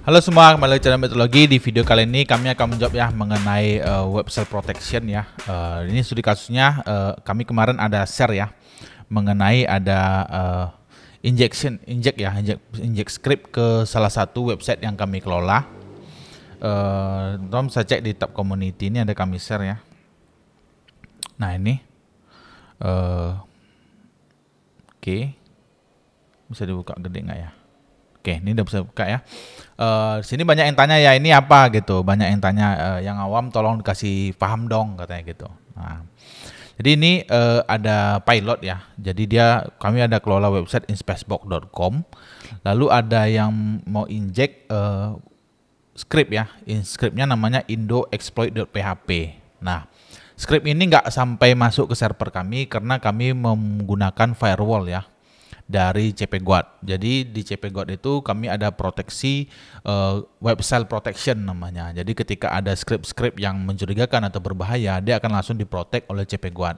Halo semua, kembali ke channel Metodologi. Di video kali ini kami akan menjawab ya mengenai website protection ya. Ini studi kasusnya kami kemarin ada share ya mengenai ada inject script ke salah satu website yang kami kelola. Teman-teman bisa cek di tab community, ini ada kami share ya. Nah ini, oke, bisa dibuka gede nggak ya? Oke, ini udah bisa buka ya. Di sini banyak yang tanya ya, ini apa gitu. Banyak yang tanya, yang awam tolong dikasih paham dong katanya gitu. Nah, jadi ini ada pilot ya. Jadi kami ada kelola website inspecebox.com. Lalu ada yang mau inject script ya. Scriptnya namanya indoexploit.php. Nah, script ini nggak sampai masuk ke server kami karena kami menggunakan firewall ya dari CPGuard. Jadi di CPGuard itu kami ada proteksi website protection namanya. Jadi ketika ada script-script yang mencurigakan atau berbahaya, dia akan langsung diprotek oleh CPGuard.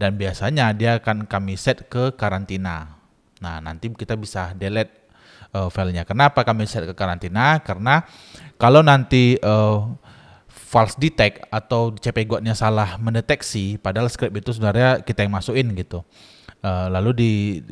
Dan biasanya dia akan kami set ke karantina. Nah, nanti kita bisa delete filenya. Kenapa kami set ke karantina? Karena kalau nanti false detect atau CPGuard-nya salah mendeteksi, padahal script itu sebenarnya kita yang masukin gitu. Lalu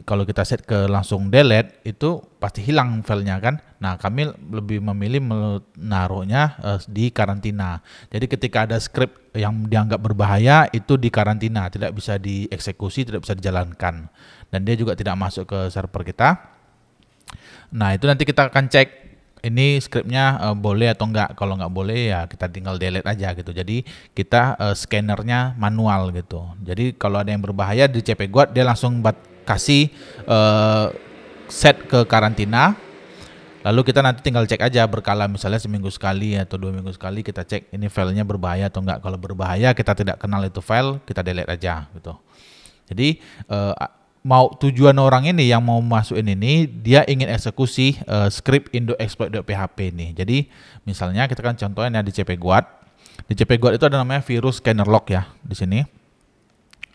kalau kita set ke langsung delete itu pasti hilang filenya kan. Nah, kami lebih memilih menaruhnya di karantina. Jadi ketika ada script yang dianggap berbahaya itu di karantina, tidak bisa dieksekusi, tidak bisa dijalankan, dan dia juga tidak masuk ke server kita. Nah, itu nanti kita akan cek ini scriptnya boleh atau enggak. Kalau nggak boleh ya kita tinggal delete aja gitu. Jadi kita scannernya manual gitu. Jadi kalau ada yang berbahaya di CPGuard dia langsung kasih set ke karantina. Lalu kita nanti tinggal cek aja berkala, misalnya seminggu sekali atau 2 minggu sekali kita cek ini filenya berbahaya atau enggak. Kalau berbahaya kita tidak kenal itu file, kita delete aja gitu. Jadi mau tujuan orang ini yang mau masukin ini, dia ingin eksekusi script indoexploit.php ini. Jadi misalnya kita kan contohnya di CPGuard. Di CPGuard itu ada namanya virus scanner log ya di sini.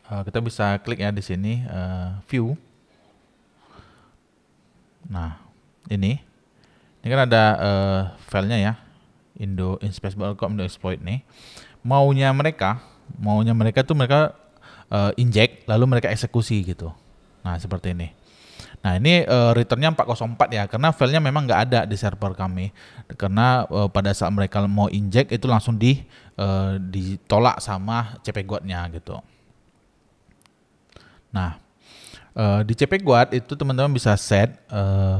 Kita bisa klik ya di sini view. Nah ini kan ada filenya ya, inspecebox.com indoexploit nih. Maunya mereka tuh mereka inject lalu mereka eksekusi gitu. Nah seperti ini. Nah ini returnnya 404 ya, karena filenya memang nggak ada di server kami. Karena pada saat mereka mau inject itu langsung ditolak sama CPGuard-nya gitu. Nah di CPGuard itu teman-teman bisa set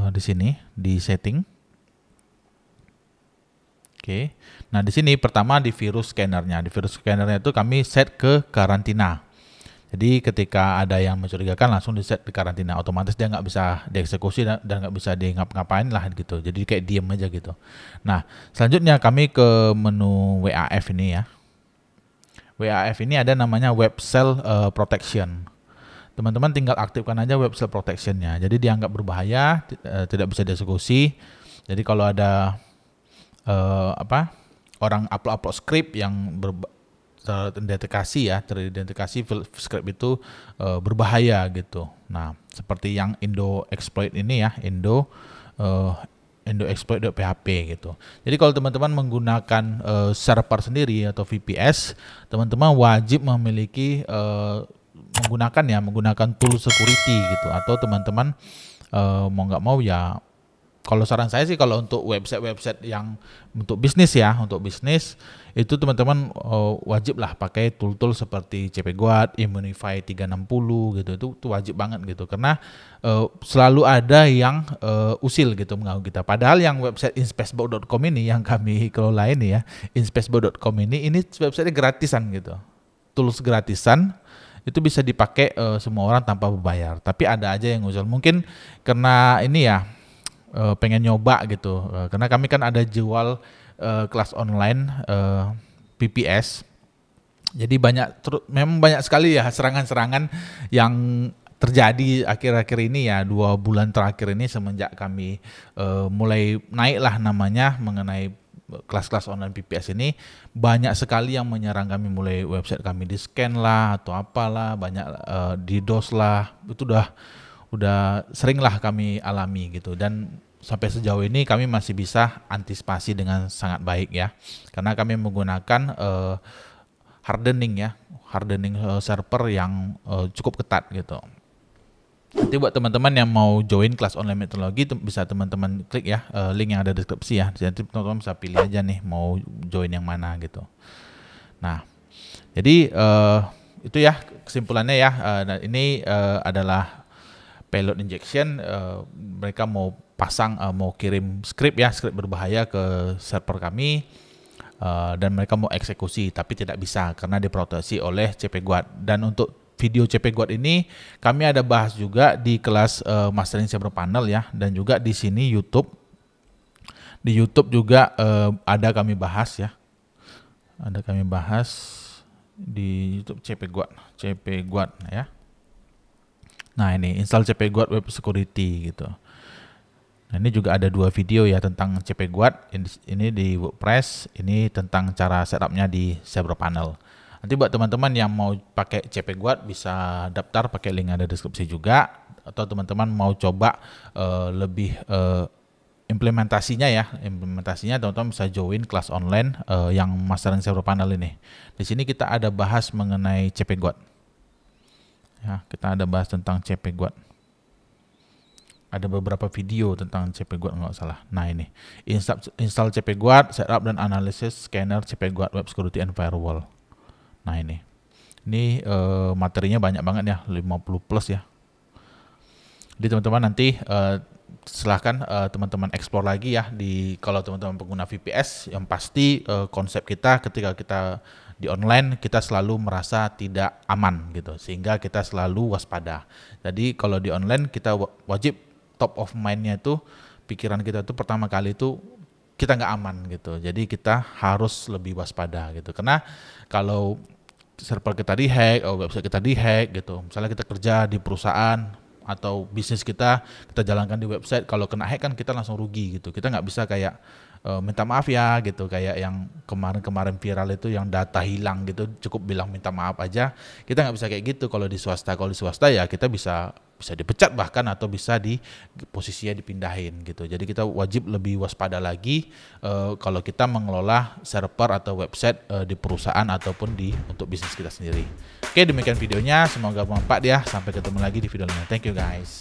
di sini di setting. Oke. Nah di sini pertama di virus scannernya. Di virus scannernya itu kami set ke karantina. Jadi ketika ada yang mencurigakan langsung di set di karantina, otomatis dia nggak bisa dieksekusi dan nggak bisa di ngapain lah gitu. Jadi kayak diem aja gitu. Nah selanjutnya kami ke menu WAF ini ya. WAF ini ada namanya web cell protection. Teman-teman tinggal aktifkan aja web cell protectionnya. Jadi dianggap berbahaya, tidak bisa dieksekusi. Jadi kalau ada orang upload script yang teridentifikasi script itu berbahaya gitu. Nah, seperti yang indoexploit ini ya, indoexploit.php gitu. Jadi kalau teman-teman menggunakan server sendiri atau VPS, teman-teman wajib memiliki menggunakan tool security gitu. Atau teman-teman mau nggak mau ya, kalau saran saya sih kalau untuk website yang untuk bisnis ya, itu teman-teman wajib lah pakai tool-tool seperti CPGuard, Immunify 360 gitu. Itu wajib banget gitu, karena selalu ada yang usil gitu mengganggu kita. Padahal yang website inspecebox.com ini yang kami kelola ini ya, inspecebox.com ini website gratisan gitu. Tools gratisan itu bisa dipakai semua orang tanpa berbayar. Tapi ada aja yang usil. Mungkin karena ini ya pengen nyoba gitu, karena kami kan ada jual kelas online PPS. Jadi memang banyak sekali ya serangan-serangan yang terjadi akhir-akhir ini ya, 2 bulan terakhir ini semenjak kami mulai naik lah namanya mengenai kelas-kelas online PPS ini. Banyak sekali yang menyerang kami, mulai website kami di scan lah atau apalah, banyak DDoS lah, itu udah sering lah kami alami gitu. Dan sampai sejauh ini kami masih bisa antisipasi dengan sangat baik ya, karena kami menggunakan hardening server yang cukup ketat gitu. Nanti buat teman-teman yang mau join kelas online meteorologi bisa teman-teman klik ya link yang ada di deskripsi ya. Jadi teman-teman bisa pilih aja nih mau join yang mana gitu. Nah, jadi itu ya kesimpulannya ya. Nah, ini adalah payload injection. Mereka mau pasang, mau kirim script berbahaya ke server kami, dan mereka mau eksekusi tapi tidak bisa karena diproteksi oleh CP-Guard. Dan untuk video CP-Guard ini kami ada bahas juga di kelas mastering cyber panel ya, dan juga di sini YouTube. Di YouTube juga ada kami bahas ya. Ada kami bahas di YouTube CP-Guard ya. Nah, ini install CP-Guard Web Security gitu. Nah, ini juga ada 2 video ya tentang CP-Guard. Ini di WordPress, ini tentang cara setupnya di CyberPanel. Nanti buat teman-teman yang mau pakai CP-Guard bisa daftar pakai link ada deskripsi juga. Atau teman-teman mau coba lebih implementasinya teman-teman bisa join kelas online yang mastering CyberPanel ini. Di sini kita ada bahas mengenai CP-Guard. Ya, kita ada bahas tentang CP-Guard. Ada beberapa video tentang CP-Guard nggak salah. Nah, ini install CP-Guard, setup dan analisis scanner CP-Guard Web Security and Firewall. Nah, ini materinya banyak banget ya, 50 plus ya. Jadi teman-teman nanti silahkan teman-teman explore lagi ya kalau teman-teman pengguna VPS, yang pasti konsep kita ketika kita di online kita selalu merasa tidak aman gitu, sehingga kita selalu waspada. Jadi kalau di online kita wajib top of mind-nya itu, pikiran kita itu pertama kali itu kita nggak aman gitu. Jadi kita harus lebih waspada gitu, karena kalau server kita dihack, website kita dihack gitu, misalnya kita kerja di perusahaan atau bisnis kita jalankan di website, kalau kena hack kan kita langsung rugi gitu. Kita nggak bisa kayak minta maaf ya gitu, kayak yang kemarin viral itu yang data hilang gitu, cukup bilang minta maaf aja. Kita nggak bisa kayak gitu kalau di swasta. Kalau di swasta ya kita bisa dipecat bahkan, atau bisa di posisinya dipindahin gitu. Jadi kita wajib lebih waspada lagi kalau kita mengelola server atau website di perusahaan ataupun untuk bisnis kita sendiri. Oke, demikian videonya, semoga bermanfaat ya. Sampai ketemu lagi di video lainnya. Thank you guys.